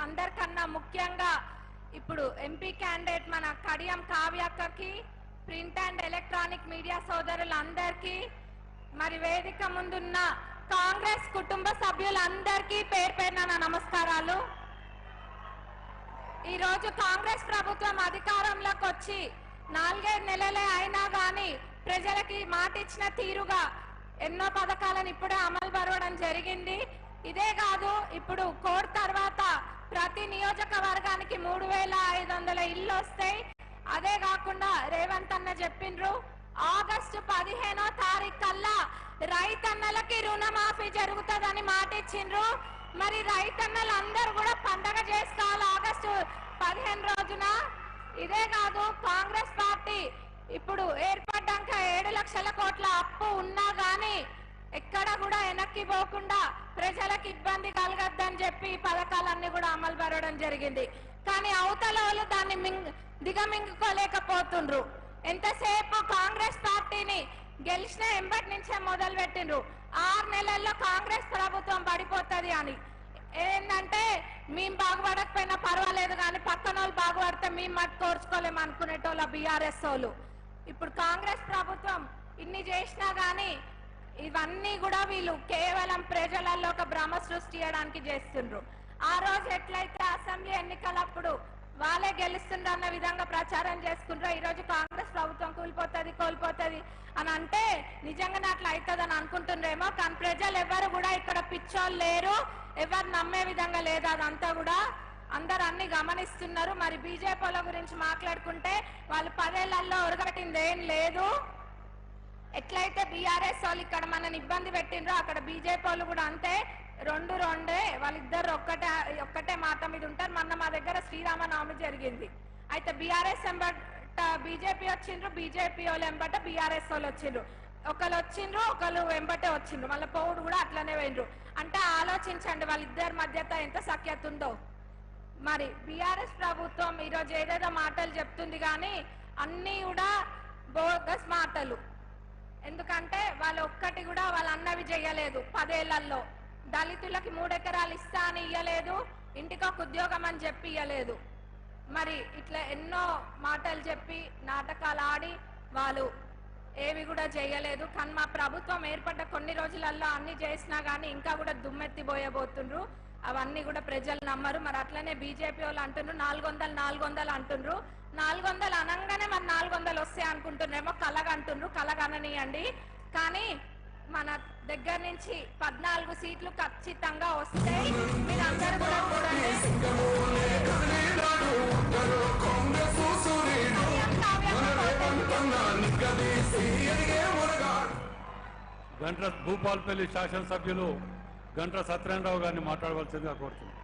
అందరికన్నా ముఖ్యంగా ఇప్పుడు ఎంపీ క్యాండిడేట్ మన కడియం కావ్యక్కకి, ప్రింట్ అండ్ ఎలక్ట్రానిక్ మీడియా సోదరులందరికీ, మరి వేదిక ముందున్న కాంగ్రెస్ కుటుంబ సభ్యులందరికీ పేరు పేరున నా నమస్కారాలు. ఈరోజు కాంగ్రెస్ ప్రభుత్వం అధికారంలోకి వచ్చి 4 నెలలే అయినా గానీ ప్రజలకి మాట ఇచ్చిన తీరుగా ఎన్నో పథకాలను ఇప్పుడే అమలు పరవడం జరిగింది. ఇదే కాదు, ఇప్పుడు కోడ్ తర్వాత ప్రతి నియోజకవర్గానికి 3500 ఇళ్ళు వస్తాయి. అదే కాకుండా రేవంత్ అన్న చెప్పిండ్రు ఆగస్టు 15వ తారీఖు కల్లా రైతన్నలకి రుణమాఫీ జరుగుతుందని మాట ఇచ్చిండ్రు. మరి రైతన్నలందరూ కూడా పండగ చేసుకోవాలి ఆగస్టు 15 రోజున. ఇదే కాదు, కాంగ్రెస్ పార్టీ ఇప్పుడు ఏర్పడ్డాక 7 లక్షల కోట్ల అప్పు ఉన్నా గానీ ఎక్కడ కూడా వెనక్కి పోకుండా ప్రజలకు ఇబ్బంది కలగద్దని చెప్పి పథకాలన్నీ కూడా అమలు పరవడం జరిగింది. కానీ అవతల వాళ్ళు దాన్ని దిగమింగుకోలేకపోతుండ్రు. ఎంతసేపు కాంగ్రెస్ పార్టీని గెలిచిన ఎంబటి నుంచే మొదలు పెట్టిండ్రు 6 నెలల్లో కాంగ్రెస్ ప్రభుత్వం పడిపోతుంది అని. ఏంటంటే మేము బాగుపడకపోయినా పర్వాలేదు కానీ పక్కన వాళ్ళు బాగుపడితే మేము మట్టి కోర్చుకోలేము అనుకునేటోళ్ళ బీఆర్ఎస్ వాళ్ళు. ఇప్పుడు కాంగ్రెస్ ప్రభుత్వం ఇన్ని చేసినా గానీ ఇవన్నీ కూడా వీళ్ళు కేవలం ప్రజలలో ఒక భ్రమ సృష్టించడానికి చేస్తుండ్రు. ఆ రోజు ఎట్లయితే అసెంబ్లీ ఎన్నికలప్పుడు వాళ్ళే గెలుస్తుండ్రు అన్న విధంగా ప్రచారం చేసుకుంటారు. ఈ రోజు కాంగ్రెస్ ప్రభుత్వం కోల్పోతుంది అని అంటే నిజంగానే అట్లా అవుతుందని అనుకుంటుండ్రేమో. కానీ ప్రజలు ఎవరు కూడా ఇక్కడ పిచ్చోళ్ళు లేరు, ఎవరు నమ్మే విధంగా లేదు. అదంతా కూడా అందరు అన్ని గమనిస్తున్నారు. మరి బీజేపీల గురించి మాట్లాడుకుంటే వాళ్ళు 10 ఏళ్లలో ఒరగబెట్టింది ఏం లేదు. ఎట్లయితే బీఆర్ఎస్ వాళ్ళు ఇక్కడ మనని ఇబ్బంది పెట్టిండ్రో అక్కడ బీజేపీ వాళ్ళు కూడా అంతే. రెండే వాళ్ళిద్దరు ఒక్కటే మాట మీద ఉంటారు. మొన్న మా దగ్గర శ్రీరామనవమి జరిగింది. అయితే బీఆర్ఎస్ ఎంబట బీజేపీ వచ్చిండ్రు, బీజేపీ వాళ్ళు ఎంబట బీఆర్ఎస్ వాళ్ళు వచ్చిండ్రు. ఒకళ్ళు వచ్చిండ్రు, ఒకళ్ళు వెంబటే వచ్చిండ్రు. మళ్ళీ పౌడు కూడా అట్లనే పోయిండ్రు. అంటే ఆలోచించండి వాళ్ళిద్దరి మధ్యత ఎంత సఖ్యత ఉందో. మరి బీఆర్ఎస్ ప్రభుత్వం ఈరోజు ఏదేదో మాటలు చెప్తుంది కానీ అన్నీ కూడా బోగస్ మాటలు. ఎందుకంటే వాళ్ళు ఒక్కటి కూడా వాళ్ళు అన్నవి చేయలేదు. 10 ఏళ్లలో దళితులకి 3 ఎకరాలు ఇస్తా అని ఇయ్యలేదు, ఇంటికి ఒక ఉద్యోగం అని చెప్పి ఇయ్యలేదు. మరి ఇట్లా ఎన్నో మాటలు చెప్పి నాటకాలు ఆడి వాళ్ళు ఏవి కూడా చేయలేదు. కానీ మా ప్రభుత్వం ఏర్పడ్డ కొన్ని రోజులలో అన్ని చేసినా కానీ ఇంకా కూడా దుమ్మెత్తిపోయబోతుండ్రు. అవన్నీ కూడా ప్రజలు నమ్మరు. మరి అట్లనే బీజేపీ వాళ్ళు అంటున్నారు 400 అంటుండ్రు. 400 అనగానే మరి 400 వస్తాయి అనుకుంటున్నారేమో, కలగంటుండ్రు. కలగననియండి. కానీ మన దగ్గర నుంచి 14 సీట్లు ఖచ్చితంగా వస్తాయి. మీరందరూ కూడా చూడండి. గంట్ర భూపాల్పల్లి శాసనసభ్యులు గంట్ర సత్యనారాయణరావు గారిని మాట్లాడవలసిందిగా కోరుతున్నాను.